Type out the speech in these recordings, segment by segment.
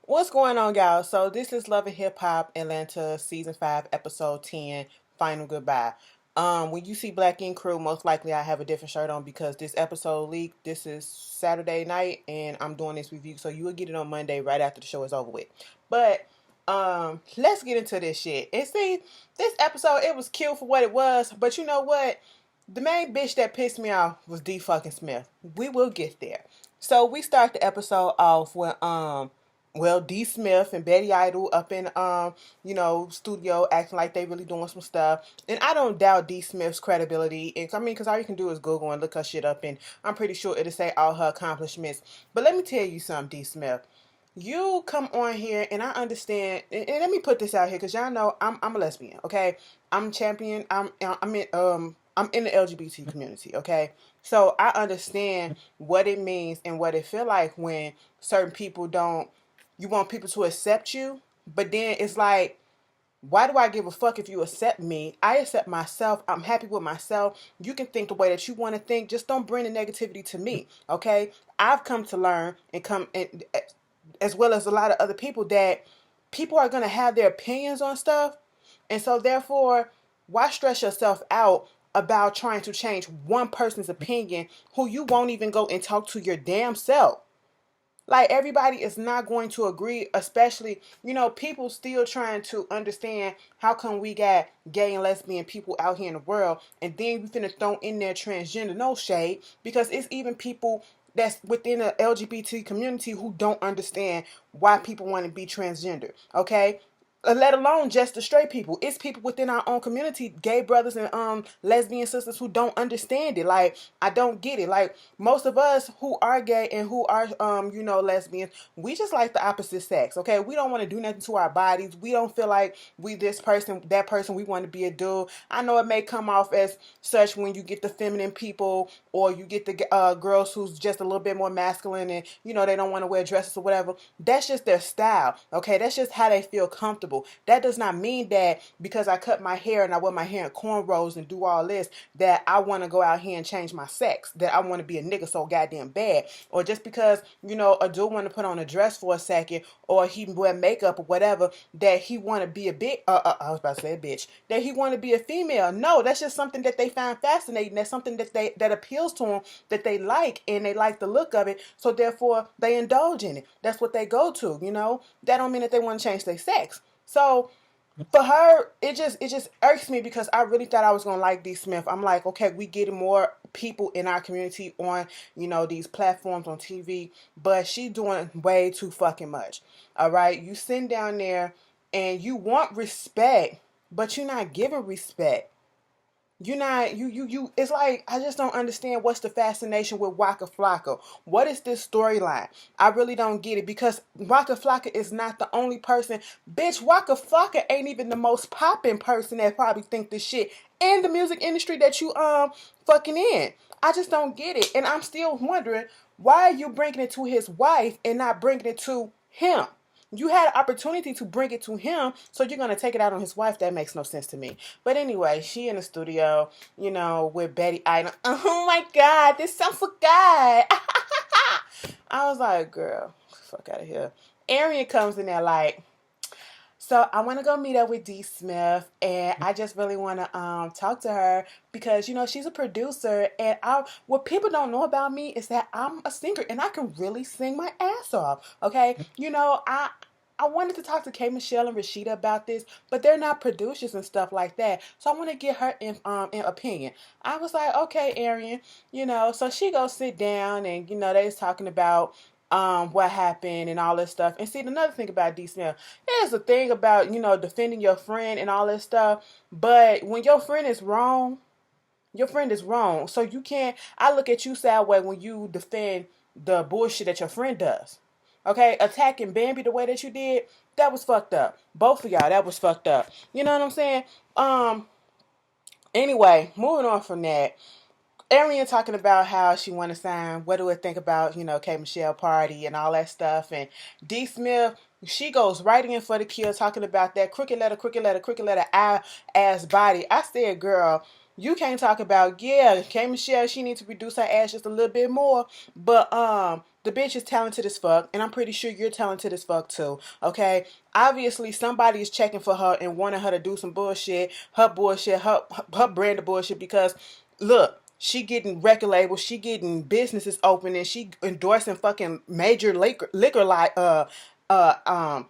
What's going on, y'all? So this is Love and Hip Hop Atlanta Season 5, Episode 10, Final Goodbye. When you see Black Ink Crew, most likely I have a different shirt on because this episode leaked. This is Saturday night and I'm doing this review, so you will get it on Monday right after the show is over with. But let's get into this shit. And see, this episode, it was cute for what it was, but you know what? The main bitch that pissed me off was D fucking Smith. We will get there. So we start the episode off with D Smith and Betty Idol up in studio acting like they really doing some stuff. And I don't doubt D Smith's credibility. And I mean, because all you can do is Google and look her shit up, and I'm pretty sure it'll say all her accomplishments. But let me tell you something, D Smith. You come on here, and I understand. And let me put this out here, because y'all know I'm a lesbian. Okay, I'm champion. I'm in the LGBT community. Okay, so I understand what it means and what it feel like when certain people don't. You want people to accept you, but then it's like, why do I give a fuck if you accept me? I accept myself. I'm happy with myself. You can think the way that you want to think. Just don't bring the negativity to me, okay? I've come to learn as well as a lot of other people, that people are going to have their opinions on stuff. And so therefore, why stress yourself out about trying to change one person's opinion who you won't even go and talk to your damn self? Like, everybody is not going to agree, especially, people still trying to understand how come we got gay and lesbian people out here in the world, and then we finna throw in there transgender. No shade, because it's even people that's within the LGBT community who don't understand why people want to be transgender, okay? Let alone just the straight people. It's people within our own community, gay brothers and lesbian sisters, who don't understand it. Like, I don't get it. Like, most of us who are gay and who are lesbians, we just like the opposite sex. Okay, we don't want to do nothing to our bodies. We don't feel like we this person, that person. We want to be a dude. I know it may come off as such when you get the feminine people, or you get the girls who's just a little bit more masculine, and they don't want to wear dresses or whatever. That's just their style. Okay, that's just how they feel comfortable. That does not mean that because I cut my hair and I wear my hair in cornrows and do all this, that I want to go out here and change my sex, that I want to be a nigga so goddamn bad. Or just because, a dude want to put on a dress for a second, or he wear makeup or whatever, that he want to be a I was about to say a bitch, that he want to be a female. No, that's just something that they find fascinating. That's something that appeals to them, that they like, and they like the look of it. So therefore, they indulge in it. That's what they go to. That don't mean that they want to change their sex. So for her, it just irks me, because I really thought I was gonna like D Smith. I'm like, okay, we getting more people in our community on these platforms on TV, but she doing way too fucking much. All right, you sitting down there and you want respect, but you're not giving respect. You're not you. It's like, I just don't understand what's the fascination with Waka Flocka. What is this storyline? I really don't get it, because Waka Flocka is not the only person. Bitch, Waka Flocka ain't even the most popping person that probably think this shit in the music industry that you fucking in. I just don't get it, and I'm still wondering, why are you bringing it to his wife and not bringing it to him? You had an opportunity to bring it to him, so you're going to take it out on his wife. That makes no sense to me. But anyway, she in the studio, with Betty Idol. Oh my God, this sounds so good. I was like, girl, fuck out of here. Arian comes in there like, so I want to go meet up with D Smith, and I just really want to talk to her, because she's a producer, and what people don't know about me is that I'm a singer and I can really sing my ass off. Okay, I wanted to talk to K Michelle and Rashida about this, but they're not producers and stuff like that. So I want to get her in opinion. I was like, okay, Arian, so she goes sit down, and they was talking about what happened and all this stuff. And see, another thing about D Smith, there's a thing about defending your friend and all this stuff, but when your friend is wrong, your friend is wrong. So you can't. I look at you sideways when you defend the bullshit that your friend does. Okay, attacking Bambi the way that you did, that was fucked up. Both of y'all, that was fucked up. You know what I'm saying? Anyway, moving on from that. Arian talking about how she want to sign. What do I think about K Michelle party and all that stuff? And D Smith, she goes right in for the kill, talking about that crooked letter, ass body. I said, girl, you can't talk about, yeah, K Michelle, she needs to reduce her ass just a little bit more, but the bitch is talented as fuck, and I'm pretty sure you're talented as fuck too. Okay, obviously somebody is checking for her and wanting her to do some bullshit, her brand of bullshit. Because look, she getting record labels, she getting businesses open, and she endorsing fucking major liquor like uh um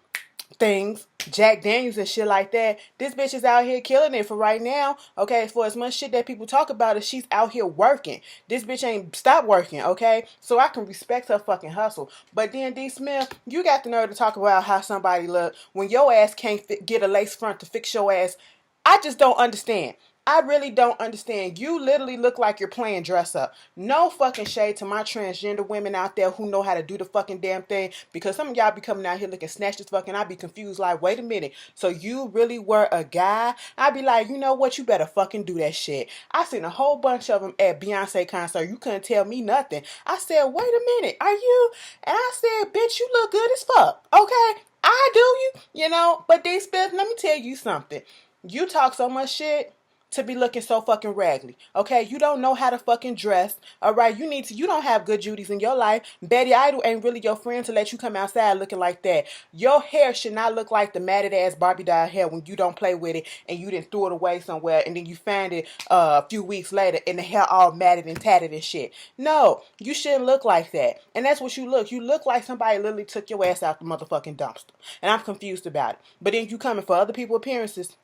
things, Jack Daniels and shit like that. This bitch is out here killing it for right now. Okay, for as much shit that people talk about it, she's out here working. This bitch ain't stopped working. Okay, so I can respect her fucking hustle. But then D Smith, you got the nerve to talk about how somebody look when your ass can't get a lace front to fix your ass. I just don't understand. I really don't understand. You literally look like you're playing dress up. No fucking shade to my transgender women out there who know how to do the fucking damn thing. Because some of y'all be coming out here looking snatched as fuck, and I be confused like, wait a minute. So you really were a guy? I be like, you know what? You better fucking do that shit. I seen a whole bunch of them at Beyonce concert. You couldn't tell me nothing. I said, wait a minute. Are you? And I said, bitch, you look good as fuck. Okay? I do you. You know? But D Smith, let me tell you something. You talk so much shit to be looking so fucking raggedy. Okay, you don't know how to fucking dress. All right, you don't have good Judies in your life. Betty Idol ain't really your friend to let you come outside looking like that. Your hair should not look like the matted ass Barbie doll hair when you don't play with it and you didn't throw it away somewhere and then you find it a few weeks later and the hair all matted and tatted and shit. No, you shouldn't look like that. And that's what you look. You look like somebody literally took your ass out the motherfucking dumpster. And I'm confused about it. But then you coming for other people's appearances.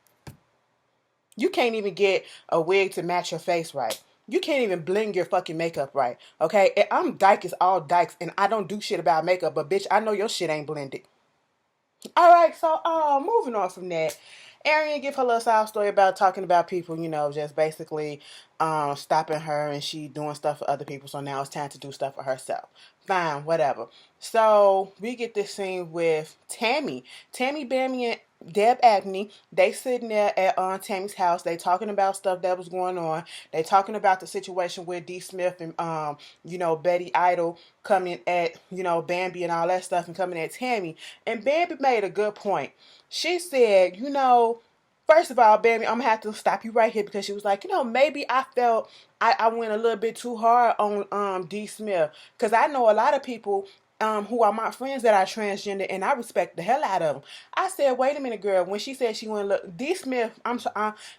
You can't even get a wig to match your face right. You can't even blend your fucking makeup right. Okay? And I'm dyke as all dykes, and I don't do shit about makeup, but bitch, I know your shit ain't blended. Alright, so moving on from that. Arian give her little side story about talking about people, just basically stopping her and she doing stuff for other people, so now it's time to do stuff for herself. Fine, whatever. So we get this scene with Tammy. Tammy, Bambi, and Deb Abney, they sitting there at Tammy's house. They talking about stuff that was going on. They talking about the situation with D Smith and Betty Idol coming at Bambi and all that stuff and coming at Tammy. And Bambi made a good point. She said, first of all, Bambi, I'm gonna have to stop you right here because she was like, maybe I felt I went a little bit too hard on D Smith, because I know a lot of people who are my friends that are transgender, and I respect the hell out of them. I said, wait a minute, girl. When she said she went to look, D Smith,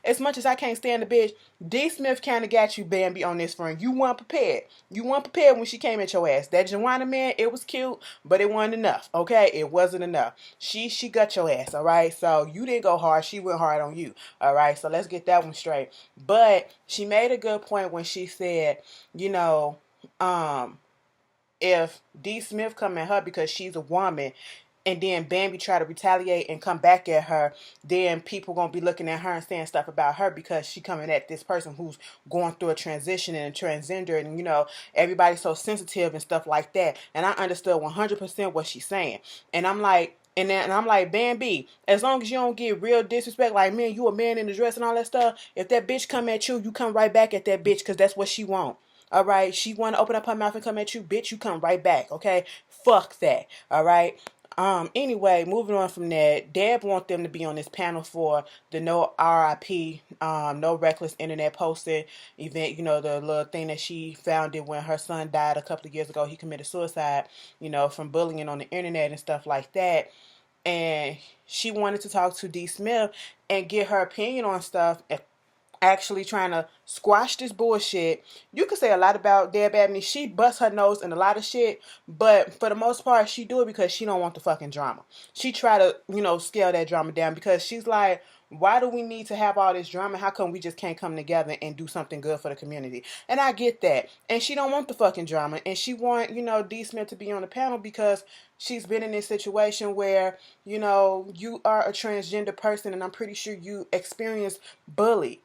as much as I can't stand the bitch, D Smith kind of got you, Bambi, on this front. You weren't prepared. You weren't prepared when she came at your ass. That Joanna man, it was cute, but it wasn't enough. Okay, it wasn't enough. She got your ass. All right, so you didn't go hard. She went hard on you. All right, so let's get that one straight. But she made a good point when she said, if D Smith come at her because she's a woman, and then Bambi try to retaliate and come back at her, then people gonna be looking at her and saying stuff about her because she coming at this person who's going through a transition and a transgender, and everybody's so sensitive and stuff like that. And I understood 100% what she's saying. And I'm like, I'm like, Bambi, as long as you don't get real disrespect, like, man, you a man in the dress and all that stuff, if that bitch come at you, you come right back at that bitch, because that's what she want. All right, she want to open up her mouth and come at you, bitch, you come right back, okay? Fuck that, all right? Anyway, moving on from that, Deb want them to be on this panel for the No RIP, No Reckless Internet Posting event, the little thing that she founded when her son died a couple of years ago. He committed suicide, from bullying on the internet and stuff like that. And she wanted to talk to D Smith and get her opinion on stuff, actually trying to squash this bullshit. You could say a lot about Deb Abney. She busts her nose in a lot of shit, but for the most part, she do it because she don't want the fucking drama. She try to, scale that drama down because she's like, why do we need to have all this drama? How come we just can't come together and do something good for the community? And I get that. And she don't want the fucking drama. And she want, D Smith to be on the panel because she's been in this situation where, you are a transgender person, and I'm pretty sure you experience bullying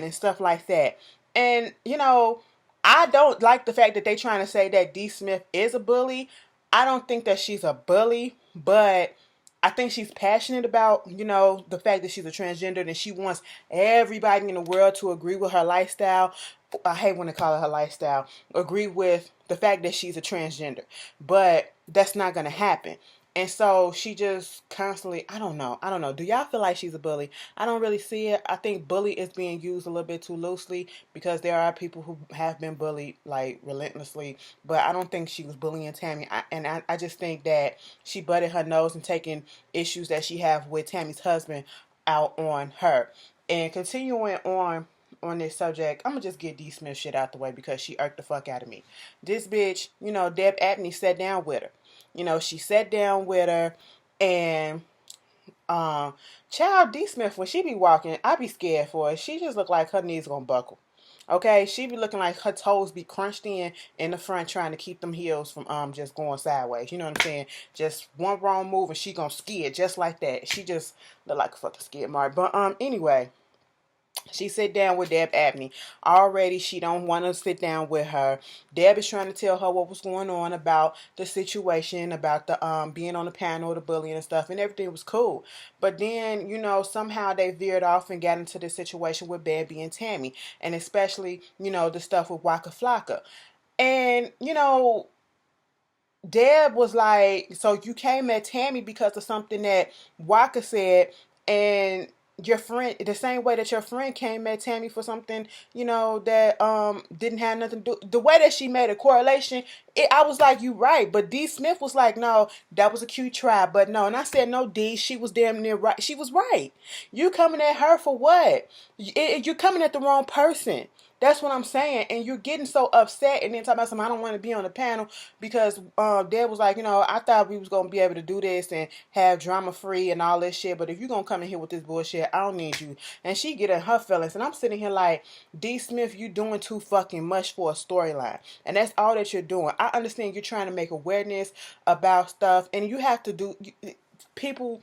and stuff like that. And I don't like the fact that they trying to say that D Smith is a bully. I don't think that she's a bully, but I think she's passionate about the fact that she's a transgender, and she wants everybody in the world to agree with her lifestyle. I hate when they call it her lifestyle. Agree with the fact that she's a transgender, but that's not going to happen. And so she just constantly, I don't know. Do y'all feel like she's a bully? I don't really see it. I think bully is being used a little bit too loosely because there are people who have been bullied like relentlessly, but I don't think she was bullying Tammy. I just think that she butted her nose and taking issues that she have with Tammy's husband out on her. And continuing on this subject, I'm gonna just get D Smith shit out the way because she irked the fuck out of me. This bitch, Deb Abney sat down with her. She sat down with her, and child D Smith, when she be walking, I be scared for her. She just look like her knees gonna buckle. Okay, she be looking like her toes be crunched in the front, trying to keep them heels from just going sideways. You know what I'm saying? Just one wrong move and she gonna skid just like that. She just look like a fucking skid mark. But anyway, she sit down with Deb Abney. Already, she don't want to sit down with her. Deb is trying to tell her what was going on about the situation, about the being on the panel, the bullying and stuff, and everything was cool. But then, somehow they veered off and got into this situation with Bambi and Tammy, and especially, the stuff with Waka Flocka. And, Deb was like, so you came at Tammy because of something that Waka said, and your friend, the same way that your friend came at Tammy for something, that didn't have nothing to do. The way that she made a correlation, I was like, you right. But D Smith was like, no, that was a cute try. But no, and I said, no, D, she was damn near right. She was right. You coming at her for what? You're coming at the wrong person. That's what I'm saying. And you're getting so upset and then talking about something, I don't want to be on the panel because Deb was like, I thought we was going to be able to do this and have drama free and all this shit. But if you're going to come in here with this bullshit, I don't need you. And she get in her feelings. And I'm sitting here like, D Smith, you doing too fucking much for a storyline. And that's all that you're doing. I understand you're trying to make awareness about stuff. And you have to do, people,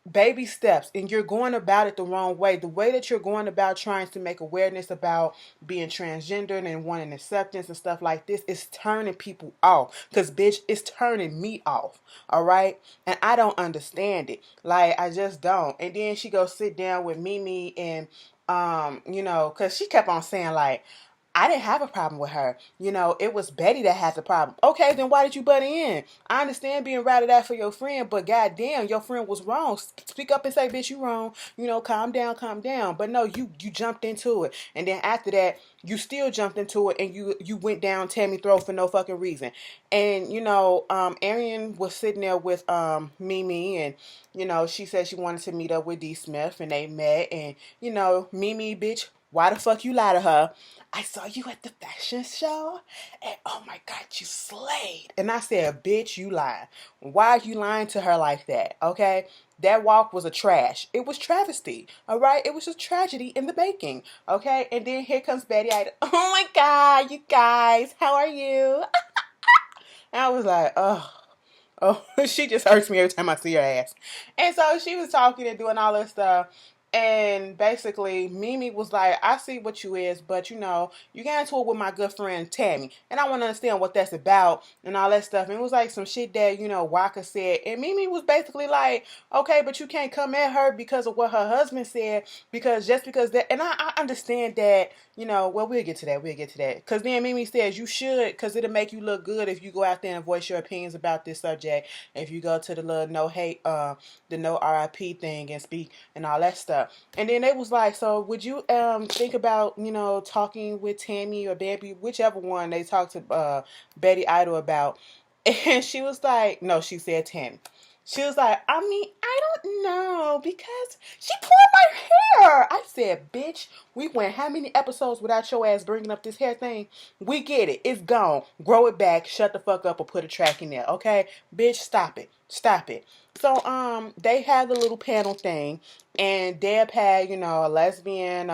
baby steps, and you're going about it the wrong way. The way that you're going about trying to make awareness about being transgender and wanting acceptance and stuff like this is turning people off. Because bitch, it's turning me off. All right, and I don't understand it. Like, I just don't. And then she goes sit down with Mimi and because she kept on saying like, I didn't have a problem with her. It was Betty that had the problem. Okay, then why did you butt in? I understand being ratted out for your friend, but goddamn, your friend was wrong. Speak up and say, bitch, you wrong. Calm down, calm down. But no, you jumped into it. And then after that, you still jumped into it and you went down Tammy throat for no fucking reason. And, Arian was sitting there with Mimi, and, she said she wanted to meet up with D Smith, and they met. And, Mimi, bitch, why the fuck you lie to her? I saw you at the fashion show, and oh my God, you slayed. And I said, bitch, you lying. Why are you lying to her like that? Okay? That walk was a trash. It was travesty. All right? It was just tragedy in the making. Okay? And then here comes Betty. Oh my God, you guys, how are you? And I was like, oh. Oh, she just hurts me every time I see her ass. And so she was talking and doing all this stuff. And basically, Mimi was like, I see what you is, but you got into it with my good friend Tammy. And I want to understand what that's about and all that stuff. And it was like some shit that, Waka said. And Mimi was basically like, okay, but you can't come at her because of what her husband said. Because just because that, and I understand that, well, we'll get to that. We'll get to that. Because then Mimi says you should, because it'll make you look good if you go out there and voice your opinions about this subject. If you go to the little no hate, the no RIP thing and speak and all that stuff. And then they was like, so would you think about, talking with Tammy or Bambi, whichever one they talked to Betty Idol about. And she was like, no, she said Tammy. She was like, I mean, I don't know, because she pulled my hair. I said, bitch, we went how many episodes without your ass bringing up this hair thing? We get it. It's gone. Grow it back. Shut the fuck up or put a track in there, okay? Bitch, stop it. Stop it. So, they had the little panel thing, and Deb had, a lesbian,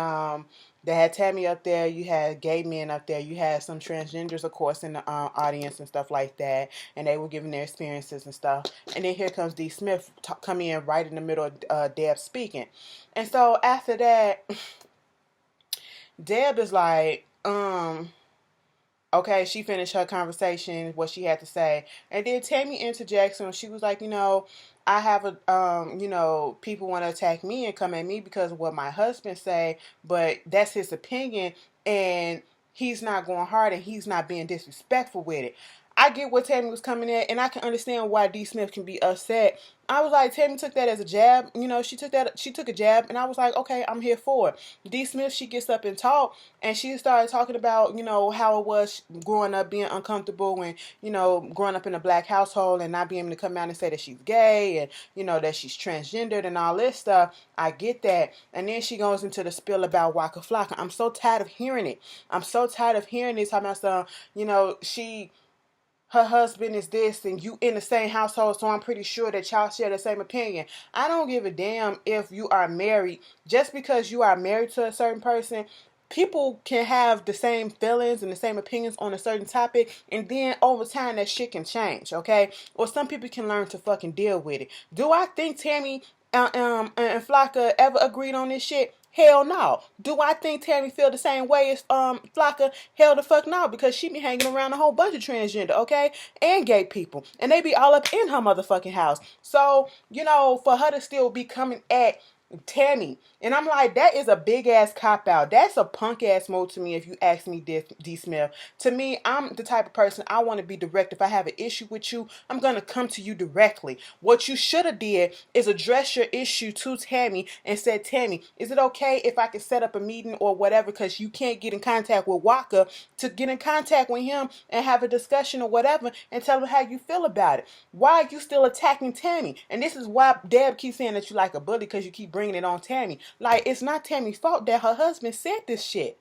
they had Tammy up there. You had gay men up there. You had some transgenders, of course, in the audience and stuff like that. And they were giving their experiences and stuff. And then here comes D. Smith coming in right in the middle of Deb speaking. And so after that, Deb is like, okay, she finished her conversation, what she had to say. And then Tammy interjects and she was like, I have people want to attack me and come at me because of what my husband say, but that's his opinion and he's not going hard and he's not being disrespectful with it. I get where Tammy was coming at, and I can understand why D. Smith can be upset. I was like, Tammy took that as a jab. She took a jab, and I was like, okay, I'm here for it. D. Smith, she gets up and talk, and she started talking about, how it was growing up, being uncomfortable, and, growing up in a black household and not being able to come out and say that she's gay and, that she's transgendered and all this stuff. I get that. And then she goes into the spill about Waka Flocka. I'm so tired of hearing it. I'm so tired of hearing this. Talking about some, her husband is this and you in the same household, so I'm pretty sure that y'all share the same opinion. I don't give a damn if you are married. Just because you are married to a certain person, people can have the same feelings and the same opinions on a certain topic, and then over time that shit can change, okay? Or some people can learn to fucking deal with it. Do I think Tammy and Flocka ever agreed on this shit? Hell no. Do I think Tammy feel the same way as Flocka? Hell the fuck no, because she be hanging around a whole bunch of transgender, okay? And gay people. And they be all up in her motherfucking house. So, for her to still be coming at Tammy, and I'm like, that is a big ass cop out. That's a punk ass move to me, if you ask me, D. Smith. To me, I'm the type of person, I want to be direct. If I have an issue with you, I'm gonna come to you directly. What you should have did is address your issue to Tammy and said, Tammy, is it okay if I can set up a meeting or whatever, because you can't get in contact with Waka, to get in contact with him and have a discussion or whatever and tell him how you feel about it? Why are you still attacking Tammy? And this is why Deb keeps saying that you like a bully, because you keep bringing it on Tammy. Like, it's not Tammy's fault that her husband said this shit.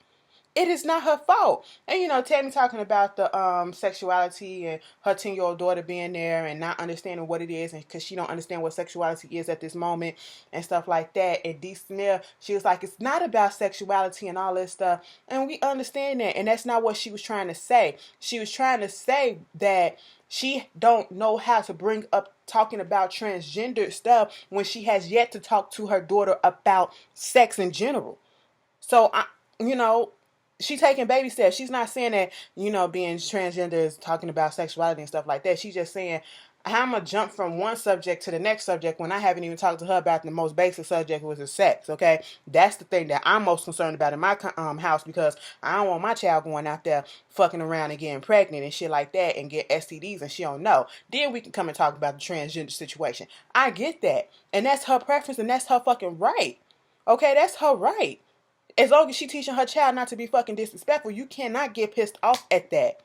It is not her fault. And Tammy talking about the sexuality and her 10-year-old daughter being there and not understanding what it is, and because she don't understand what sexuality is at this moment and stuff like that. And D. Smith, she was like, it's not about sexuality and all this stuff. And we understand that. And that's not what she was trying to say. She was trying to say that she don't know how to bring up talking about transgender stuff when she has yet to talk to her daughter about sex in general. So, she's taking baby steps. She's not saying that, being transgender is talking about sexuality and stuff like that. She's just saying, how I'm going to jump from one subject to the next subject when I haven't even talked to her about the most basic subject, which is sex, okay? That's the thing that I'm most concerned about in my house, because I don't want my child going out there fucking around and getting pregnant and shit like that and get STDs and she don't know. Then we can come and talk about the transgender situation. I get that. And that's her preference and that's her fucking right. Okay, that's her right. As long as she teaching her child not to be fucking disrespectful, you cannot get pissed off at that.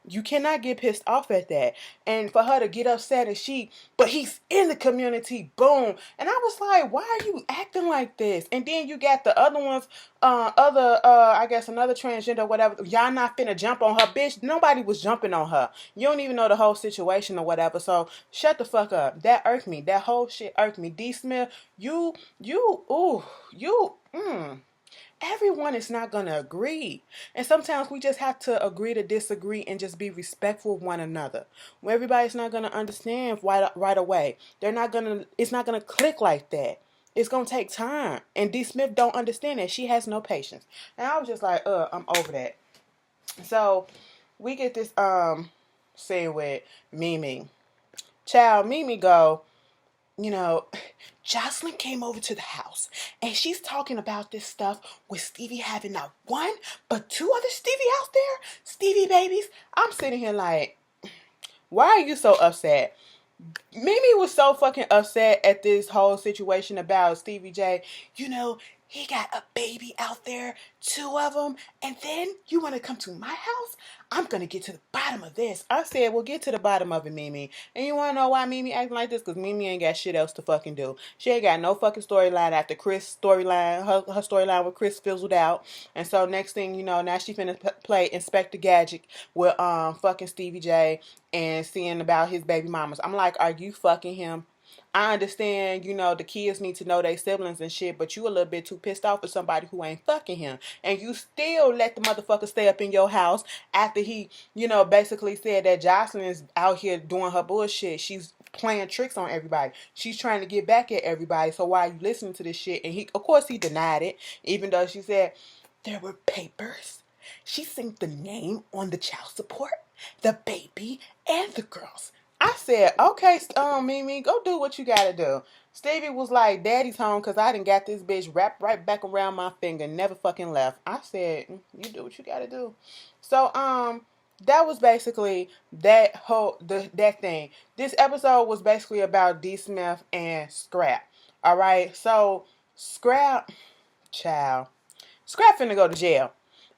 You cannot get pissed off at that. And for her to get upset and but he's in the community, boom. And I was like, why are you acting like this? And then you got the other ones, I guess another transgender, whatever. Y'all not finna jump on her, bitch. Nobody was jumping on her. You don't even know the whole situation or whatever. So shut the fuck up. That irked me. That whole shit irked me. D. Smith, everyone is not going to agree. And sometimes we just have to agree to disagree and just be respectful of one another. Well, everybody's not going to understand right away. It's not going to click like that. It's going to take time. And D. Smith don't understand that. She has no patience. And I was just like, I'm over that. So we get this scene with Mimi. Child, Mimi go, Jocelyn came over to the house and she's talking about this stuff with Stevie having not one, but two other Stevie out there. Stevie babies. I'm sitting here like, why are you so upset? Mimi was so fucking upset at this whole situation about Stevie J. He got a baby out there, two of them, and then you want to come to my house? I'm going to get to the bottom of this. I said, well, get to the bottom of it, Mimi. And you want to know why Mimi acting like this? Because Mimi ain't got shit else to fucking do. She ain't got no fucking storyline after Chris' storyline. Her storyline with Chris fizzled out. And so next thing you know, now she finna play Inspector Gadget with fucking Stevie J and seeing about his baby mamas. I'm like, are you fucking him? I understand, the kids need to know their siblings and shit, but you a little bit too pissed off for somebody who ain't fucking him. And you still let the motherfucker stay up in your house after he, basically said that Jocelyn is out here doing her bullshit. She's playing tricks on everybody. She's trying to get back at everybody. So why are you listening to this shit? And of course he denied it, even though she said there were papers. She synced the name on the child support, the baby, and the girls. I said, okay, Mimi, go do what you gotta do. Stevie was like, Daddy's home because I done got this bitch wrapped right back around my finger, never fucking left. I said, you do what you gotta do. So, that was basically that thing. This episode was basically about D. Smith and Scrap. All right, so Scrap, child, Scrap finna go to jail.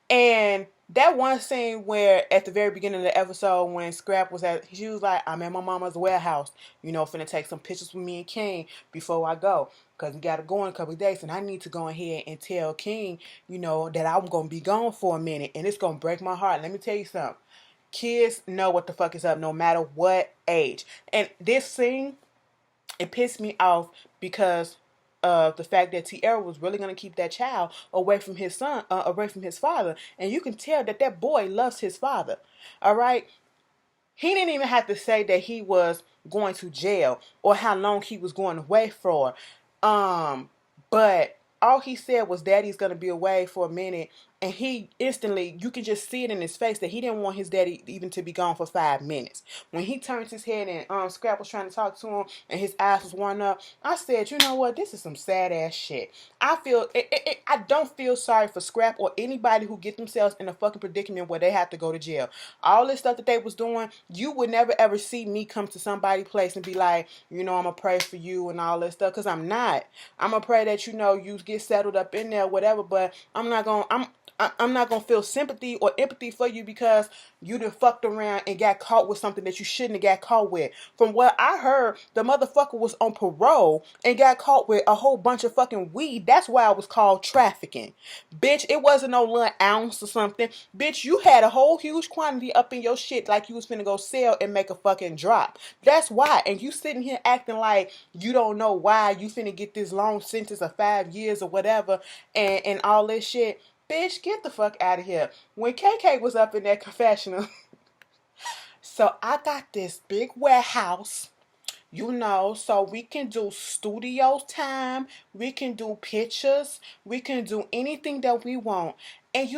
And that one scene where at the very beginning of the episode when Scrap was she was like, I'm at my mama's warehouse, finna take some pictures with me and King before I go. Because we got to go in a couple of days and I need to go ahead and tell King, that I'm going to be gone for a minute and it's going to break my heart. Let me tell you something. Kids know what the fuck is up no matter what age. And this scene, it pissed me off because of the fact that Tierra was really going to keep that child away from his son, away from his father. And you can tell that that boy loves his father. All right. He didn't even have to say that he was going to jail or how long he was going away for. But all he said was daddy's going to be away for a minute. And he instantly, you can just see it in his face that he didn't want his daddy even to be gone for 5 minutes. When he turned his head and Scrap was trying to talk to him and his eyes was winding up, I said, you know what? This is some sad ass shit. I don't feel sorry for Scrap or anybody who get themselves in a fucking predicament where they have to go to jail. All this stuff that they was doing, you would never ever see me come to somebody's place and be like, I'm going to pray for you and all this stuff, because I'm not. I'm going to pray that, you get settled up in there, whatever, but I'm not going to feel sympathy or empathy for you because you done fucked around and got caught with something that you shouldn't have got caught with. From what I heard, the motherfucker was on parole and got caught with a whole bunch of fucking weed. That's why it was called trafficking. Bitch, it wasn't no little ounce or something. Bitch, you had a whole huge quantity up in your shit like you was finna go sell and make a fucking drop. That's why. And you sitting here acting like you don't know why you finna get this long sentence of 5 years or whatever and all this shit. Bitch, get the fuck out of here. When KK was up in that confessional, so I got this big warehouse, so we can do studio time, we can do pictures, we can do anything that we want. And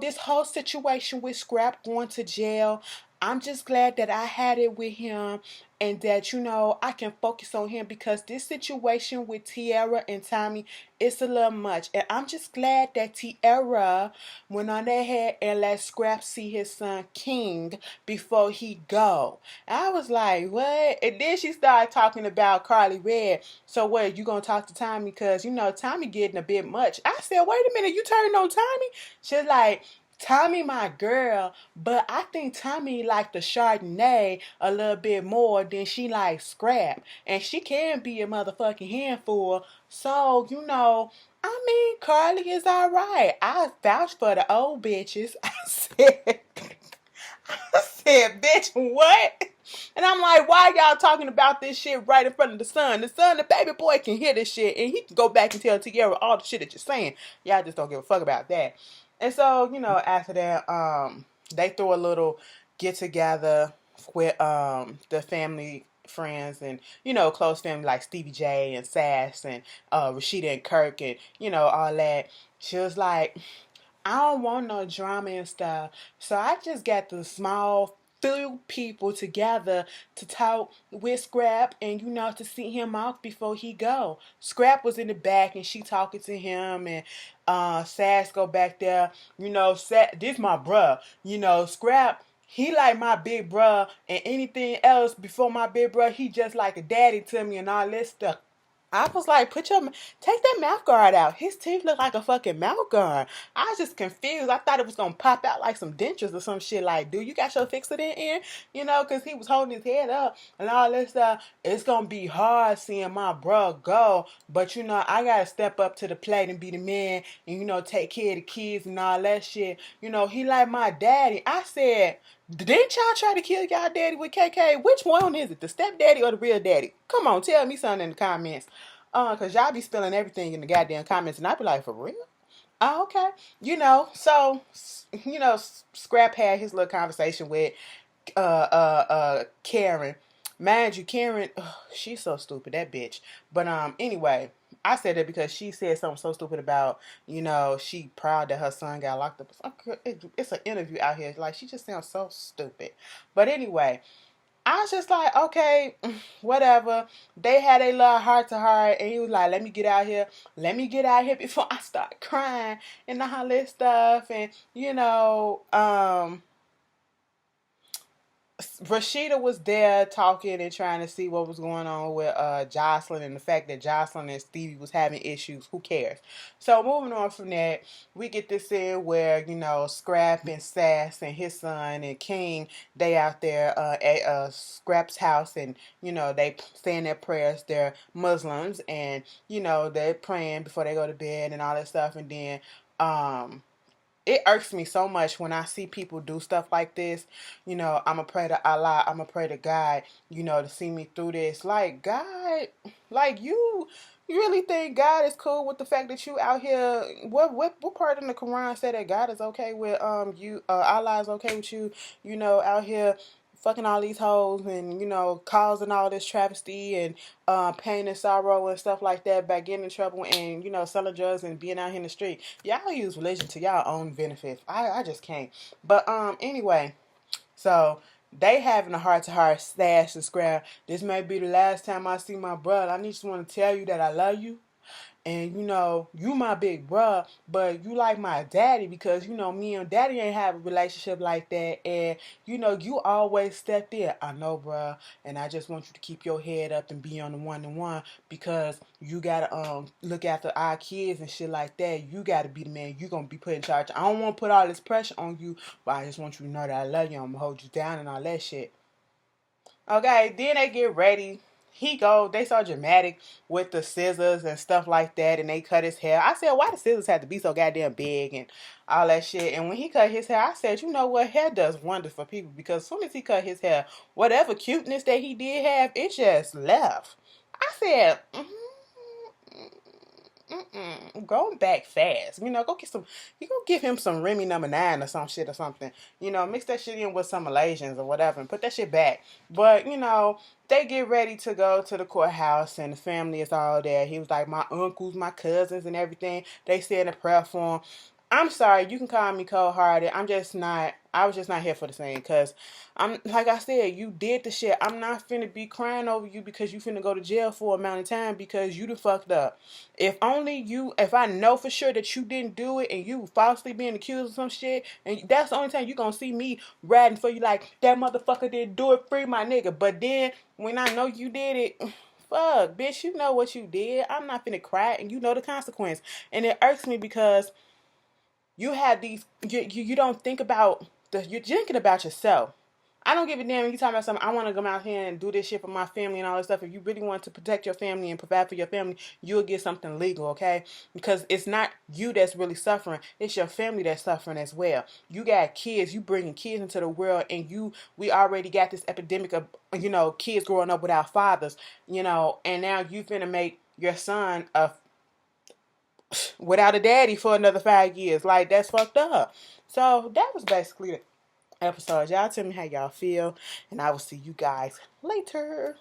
this whole situation with Scrap going to jail, I'm just glad that I had it with him and that, I can focus on him because this situation with Tierra and Tommy is a little much. And I'm just glad that Tierra went on ahead and let Scrap see his son King before he go. And I was like, what? And then she started talking about Carly Red. So what, you gonna talk to Tommy? Because, Tommy getting a bit much. I said, wait a minute, you turned on Tommy? She's like, Tommy my girl, but I think Tommy like the Chardonnay a little bit more than she likes Scrap. And she can be a motherfucking handful. So, Carly is alright. I vouch for the old bitches. I said, bitch, what? And I'm like, why y'all talking about this shit right in front of the son? The baby boy can hear this shit and he can go back and tell Tierra all the shit that you're saying. Y'all just don't give a fuck about that. And so, after that, they threw a little get together with the family friends and, close family like Stevie J and Sass and Rashida and Kirk and, all that. She was like, I don't want no drama and stuff. So I just got the small few people together to talk with Scrap and to see him off before he go. Scrap was in the back and she talking to him and Sass go back there. This my bruh. Scrap, he like my big bruh and anything else before my big bruh, he just like a daddy to me and all this stuff. I was like, take that mouth guard out. His teeth look like a fucking mouth guard. I was just confused. I thought it was going to pop out like some dentures or some shit. Like, dude, you got your fixer in? Because he was holding his head up and all this stuff. It's going to be hard seeing my bro go. But, I got to step up to the plate and be the man and, take care of the kids and all that shit. He like my daddy. I said, didn't y'all try to kill y'all daddy with KK? Which one is it? The stepdaddy or the real daddy? Come on, tell me something in the comments. Cause y'all be spilling everything in the goddamn comments and I be like, for real? Oh, okay. So Scrap had his little conversation with Karen. Mind you, Karen, she's so stupid, that bitch. But anyway, I said that because she said something so stupid about, she proud that her son got locked up. It's an interview out here. Like, she just sounds so stupid. But anyway, I was just like, okay, whatever. They had a little heart to heart, and he was like, let me get out here. Let me get out here before I start crying and all this stuff. And, Rashida was there talking and trying to see what was going on with Jocelyn, and the fact that Jocelyn and Stevie was having issues. Who cares? So moving on from that, we get this in where, Scrap and Sass and his son and King, they out there at Scrap's house, and they saying their prayers. They're Muslims, and they're praying before they go to bed and all that stuff. And then it irks me so much when I see people do stuff like this. I'ma pray to Allah, I'ma pray to God, to see me through this. Like, God, like, you really think God is cool with the fact that you out here? What part in the Quran said that God is okay with you? Allah is okay with you? Out here fucking all these hoes and causing all this travesty and pain and sorrow and stuff like that by getting in trouble and selling drugs and being out here in the street. Y'all use religion to y'all own benefits. I just can't. But anyway, so they having a heart to heart, Sass and Scrap. This may be the last time I see my brother. I just want to tell you that I love you. And you my big bruh, but you like my daddy because me and daddy ain't have a relationship like that. And you always stepped in. I know, bruh, and I just want you to keep your head up and be on the 1-to-1 because you gotta look after our kids and shit like that. You gotta be the man. You gonna be put in charge. I don't want to put all this pressure on you, but I just want you to know that I love you. I'm gonna hold you down and all that shit. Okay, then they get ready. They so dramatic with the scissors and stuff like that, and they cut his hair. I said, why the scissors have to be so goddamn big and all that shit? And when he cut his hair, I said, you know what? Hair does wonders for people because as soon as he cut his hair, whatever cuteness that he did have, it just left. I said, going back fast. Go get some. You go give him some Remy #9 or some shit or something. Mix that shit in with some Malaysians or whatever and put that shit back. But they get ready to go to the courthouse and the family is all there. He was like, my uncles, my cousins, and everything. They said a prayer for him. I'm sorry, you can call me cold-hearted. I was just not here for the same because like I said, you did the shit. I'm not finna be crying over you because you finna go to jail for a amount of time because you done fucked up. If I know for sure that you didn't do it and you falsely being accused of some shit, and that's the only time you gonna see me riding for you like, that motherfucker didn't do it, free my nigga. But then, when I know you did it, fuck, bitch, you know what you did. I'm not finna cry and you know the consequence. And it irks me because you have these, you don't think about, you're thinking about yourself. I don't give a damn if you talking about something. I want to come out here and do this shit for my family and all this stuff. If you really want to protect your family and provide for your family, you'll get something legal, okay? Because it's not you that's really suffering. It's your family that's suffering as well. You got kids. You bringing kids into the world, and we already got this epidemic of, kids growing up without fathers, and now you finna make your son without a daddy for another 5 years. Like, that's fucked up. So that was basically it episode. Y'all tell me how y'all feel, and I will see you guys later.